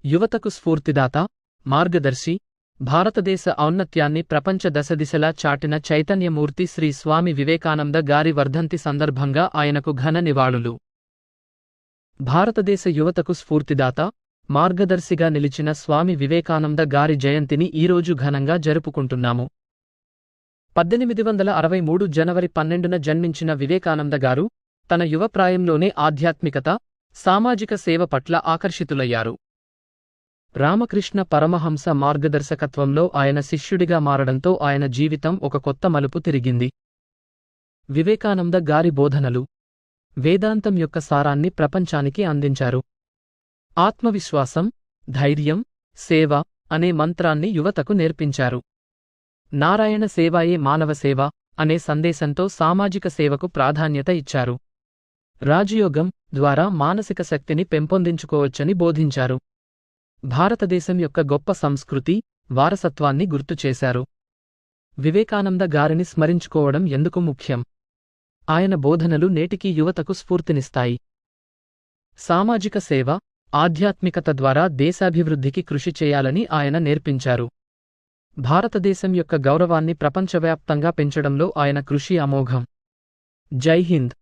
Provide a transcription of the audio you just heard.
యువతకు స్ఫూర్తిదాత, మార్గదర్శి, భారతదేశ ఔన్నత్యాన్ని ప్రపంచ దశదిశలా చాటిన చైతన్యమూర్తి శ్రీ స్వామి వివేకానంద గారి వర్ధంతి సందర్భంగా ఆయనకు ఘన నివాళులు. భారతదేశ యువతకు స్ఫూర్తిదాత, మార్గదర్శిగా నిలిచిన స్వామి వివేకానంద గారి జయంతిని ఈరోజు ఘనంగా జరుపుకుంటున్నాము. 1863 జనవరి 12న జన్మించిన వివేకానంద గారు తన యువ ప్రాయంలోనే ఆధ్యాత్మికత, సామాజిక సేవ పట్ల ఆకర్షితులయ్యారు. రామకృష్ణ పరమహంస మార్గదర్శకత్వంలో ఆయన శిష్యుడిగా మారడంతో ఆయన జీవితం ఒక కొత్త మలుపు తిరిగింది. వివేకానంద గారి బోధనలు వేదాంతం యొక్క సారాన్ని ప్రపంచానికి అందించారు. ఆత్మవిశ్వాసం, ధైర్యం, సేవ అనే మంత్రాన్ని యువతకు నేర్పించారు. నారాయణ సేవాయే మానవ సేవ అనే సందేశంతో సామాజిక సేవకు ప్రాధాన్యత ఇచ్చారు. రాజయోగం ద్వారా మానసిక శక్తిని పెంపొందించుకోవచ్చని బోధించారు. భారతదేశం యొక్క గొప్ప సంస్కృతి, వారసత్వాన్ని గుర్తుచేశారు. వివేకానంద గారిని స్మరించుకోవడం ఎందుకు ముఖ్యం? ఆయన బోధనలు నేటికీ యువతకు స్ఫూర్తినిస్తాయి. సామాజిక సేవ, ఆధ్యాత్మికత ద్వారా దేశాభివృద్ధికి కృషి చేయాలని ఆయన నేర్పించారు. భారతదేశం యొక్క గౌరవాన్ని ప్రపంచవ్యాప్తంగా పెంచడంలో ఆయన కృషి అమోఘం. జై హింద్.